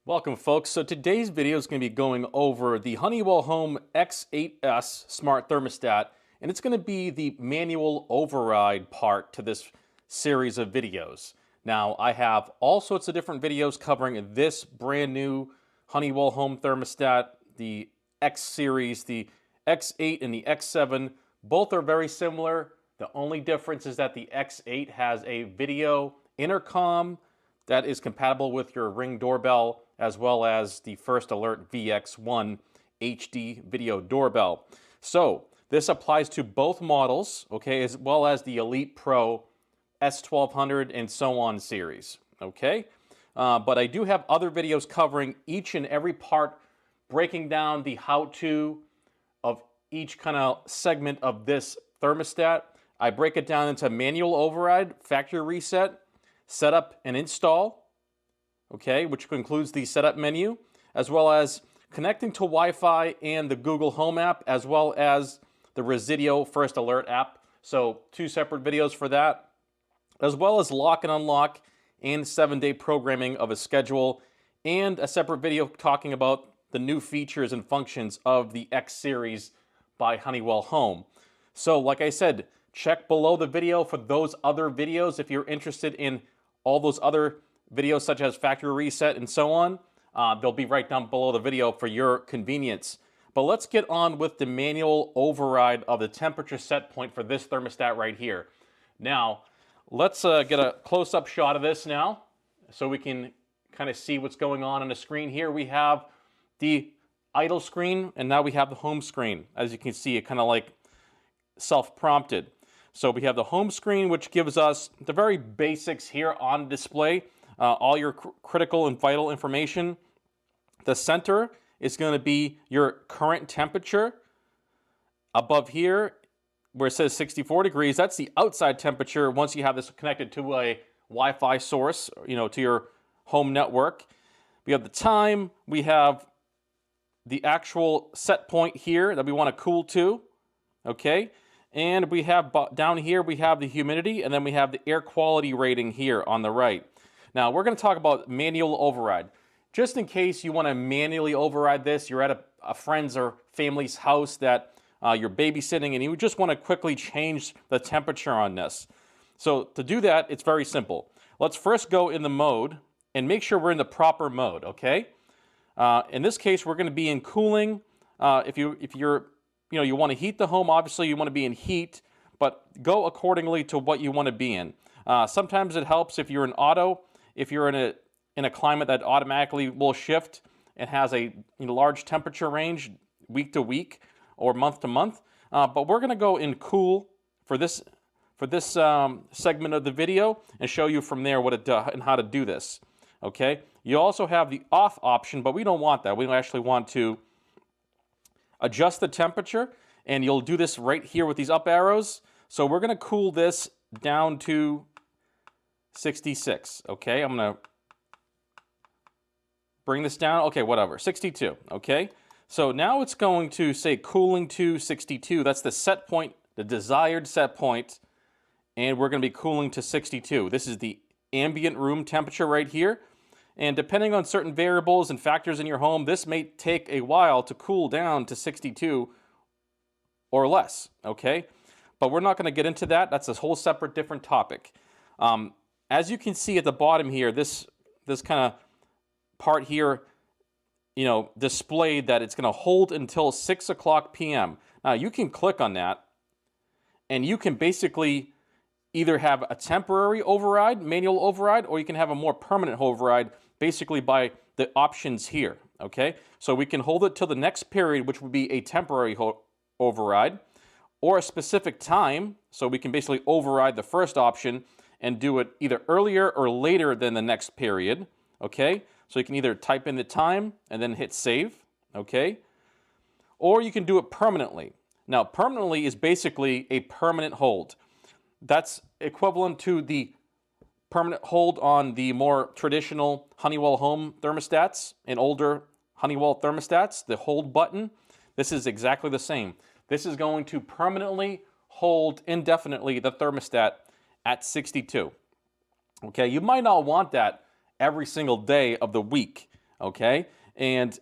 Welcome folks. So today's video is going to be going over the Honeywell Home X8S Smart Thermostat, and it's going to be the manual override part to this series of videos. Now I have all sorts of different videos covering this brand new Honeywell Home Thermostat, the X series, the X8 and the X7. Both are very similar. The only difference is that the X8 has a video intercom that is compatible with your Ring doorbell, as well as the First Alert VX1 HD video doorbell. So this applies to both models, okay, as well as the ElitePRO S1200 and so on series, okay? But I do have other videos covering each and every part, breaking down the how-to of each kind of segment of this thermostat. I break it down into manual override, factory reset, setup and install, okay, which includes the setup menu, as well as connecting to Wi-Fi and the Google Home app, as well as the Resideo First Alert app. So two separate videos for that, as well as lock and unlock and 7-day programming of a schedule, and a separate video talking about the new features and functions of the X series by Honeywell Home. So like I said, check below the video for those other videos if you're interested in all those other videos such as factory reset and so on. They'll be right down below the video for your convenience. But let's get on with the manual override of the temperature set point for this thermostat right here. Now, let's get a close-up shot of this now so we can kind of see what's going on the screen here. We have the idle screen, and now we have the home screen. As you can see, it kind of like self-prompted. So we have the home screen, which gives us the very basics here on display, all your critical and vital information. The center is going to be your current temperature. Above here, where it says 64 degrees, that's the outside temperature once you have this connected to a Wi-Fi source, to your home network. We have the time, we have the actual set point here that we want to cool to, okay? And we have down here, we have the humidity, and then we have the air quality rating here on the right. Now, we're going to talk about manual override. Just in case you want to manually override this, you're at a friend's or family's house that you're babysitting, and you just want to quickly change the temperature on this. So to do that, it's very simple. Let's first go in the mode and make sure we're in the proper mode, okay? In this case, we're going to be in cooling. If you want to heat the home, obviously you want to be in heat, but go accordingly to what you want to be in. Sometimes it helps if you're in auto, if you're in a climate that automatically will shift and has a large temperature range week to week or month to month. But we're going to go in cool for this segment of the video and show you from there what it does and how to do this. Okay. You also have the off option, but we don't want that. We actually want to adjust the temperature, and you'll do this right here with these up arrows. So we're going to cool this down to 66, okay? I'm going to bring this down, okay, whatever, 62, okay? So now it's going to say cooling to 62. That's the set point, the desired set point, and we're going to be cooling to 62. This is the ambient room temperature right here. And depending on certain variables and factors in your home, this may take a while to cool down to 62 or less, okay? But we're not going to get into that. That's a whole separate different topic. As you can see at the bottom here, this kind of part here, displayed that it's going to hold until 6 o'clock p.m. Now, you can click on that, and you can basically either have a temporary override, manual override, or you can have a more permanent override, basically by the options here, okay? So we can hold it till the next period, which would be a temporary override, or a specific time, so we can basically override the first option and do it either earlier or later than the next period, okay? So you can either type in the time and then hit save, okay? Or you can do it permanently. Now, permanently is basically a permanent hold. That's equivalent to the permanent hold on the more traditional Honeywell Home thermostats and older Honeywell thermostats, the hold button. This is exactly the same. This is going to permanently hold indefinitely the thermostat at 62. Okay, you might not want that every single day of the week. okay? And,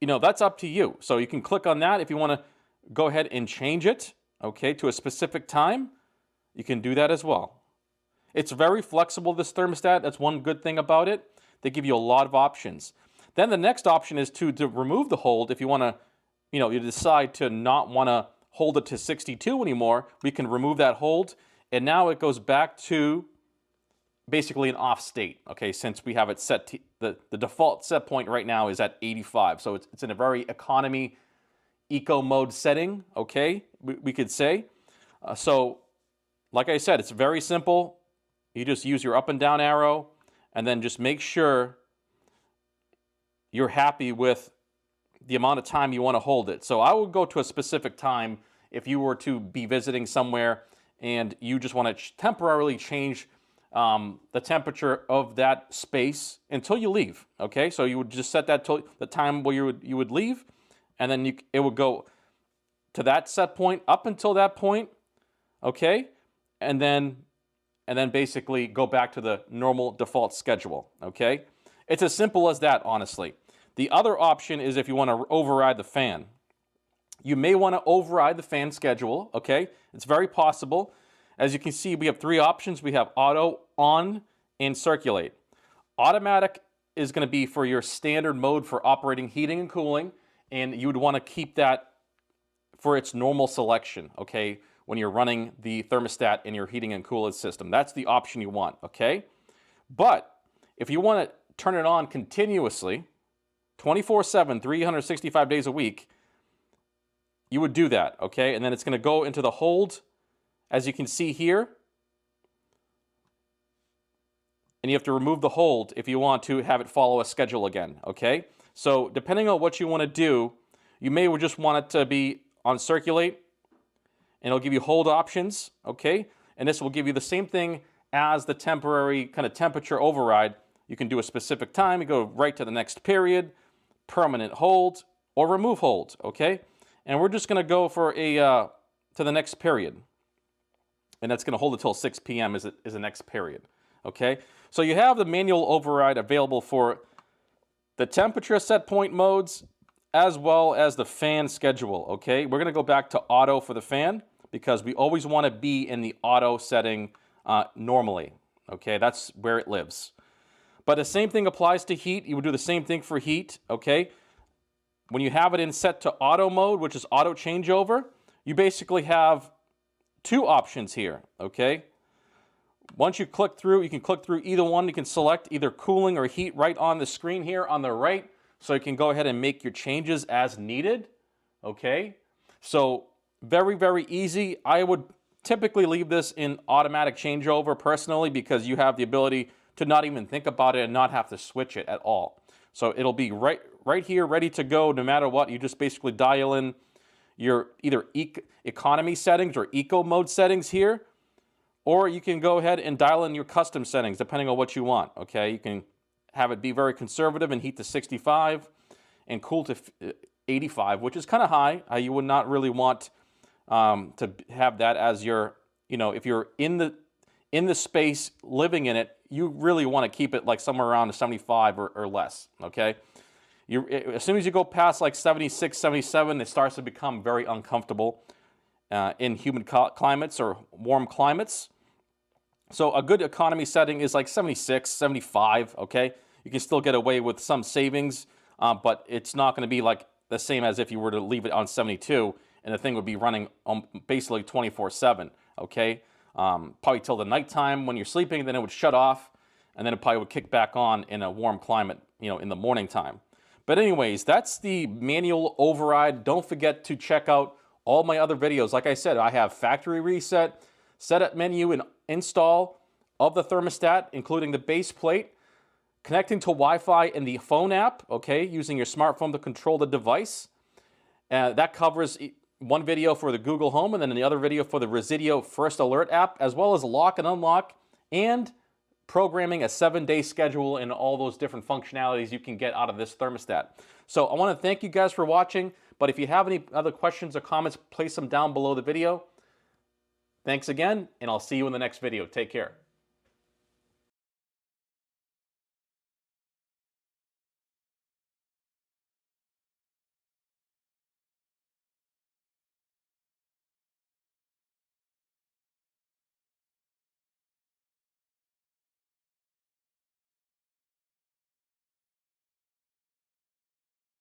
you know, that's up to you. So you can click on that if you want to go ahead and change it, okay, to a specific time. You can do that as well. It's very flexible, this thermostat. That's one good thing about it. They give you a lot of options. Then the next option is to remove the hold. If you want to, you know, you decide to not want to hold it to 62 anymore, we can remove that hold. And now it goes back to basically an off state, okay, since we have it set to, the default set point right now is at 85. So it's in a very economy, eco mode setting, okay, we could say. So like I said, it's very simple. You just use your up and down arrow and then just make sure you're happy with the amount of time you want to hold it. So I would go to a specific time if you were to be visiting somewhere and you just want to temporarily change the temperature of that space until you leave. Okay, so you would just set that to the time where you would leave, and then it would go to that set point up until that point. Okay, and then basically go back to the normal default schedule. Okay, it's as simple as that, honestly. The other option is if you want to override the fan. You may want to override the fan schedule. Okay, it's very possible. As you can see, we have three options. We have auto, on, and circulate. Automatic is going to be for your standard mode for operating heating and cooling, and you would want to keep that for its normal selection, okay, when you're running the thermostat in your heating and cooling system. That's the option you want, okay? But if you want to turn it on continuously, 24/7, 365 days a week, you would do that, okay? And then it's going to go into the hold, as you can see here. And you have to remove the hold if you want to have it follow a schedule again, okay? So depending on what you want to do, you may just want it to be on circulate, and it'll give you hold options, okay? And this will give you the same thing as the temporary kind of temperature override. You can do a specific time, you go right to the next period, permanent hold, or remove hold, okay? And we're just going to go for to the next period. And that's going to hold until 6 p.m. is the next period, okay? So you have the manual override available for the temperature set point modes as well as the fan schedule, okay? We're going to go back to auto for the fan because we always want to be in the auto setting normally, okay? That's where it lives. But the same thing applies to heat. You would do the same thing for heat, okay? When you have it in set to auto mode, which is auto changeover, you basically have two options here, okay? Once you click through, you can click through either one. You can select either cooling or heat right on the screen here on the right, so you can go ahead and make your changes as needed, okay? So very, very easy. I would typically leave this in automatic changeover personally because you have the ability to not even think about it and not have to switch it at all. So it'll be right here, ready to go no matter what. You just basically dial in your either economy settings or eco mode settings here, or you can go ahead and dial in your custom settings depending on what you want, okay? You can have it be very conservative and heat to 65 and cool to 85, which is kind of high. You would not really want to have that as your, you know, if you're in the space living in it, you really want to keep it like somewhere around 75 or less, okay? As soon as you go past like 76, 77, it starts to become very uncomfortable in humid climates or warm climates. So a good economy setting is like 76, 75, okay? You can still get away with some savings, but it's not going to be like the same as if you were to leave it on 72 and the thing would be running basically 24/7, okay? Probably till the nighttime when you're sleeping, then it would shut off, and then it probably would kick back on in a warm climate, you know, in the morning time. But anyways, that's the manual override. Don't forget to check out all my other videos. Like I said, I have factory reset, setup menu, and install of the thermostat, including the base plate, connecting to Wi-Fi in the phone app, okay, using your smartphone to control the device. That covers one video for the Google Home and then the other video for the Resideo First Alert app, as well as lock and unlock and programming a 7-day schedule and all those different functionalities you can get out of this thermostat. So I want to thank you guys for watching, but if you have any other questions or comments, place them down below the video. Thanks again, and I'll see you in the next video. Take care.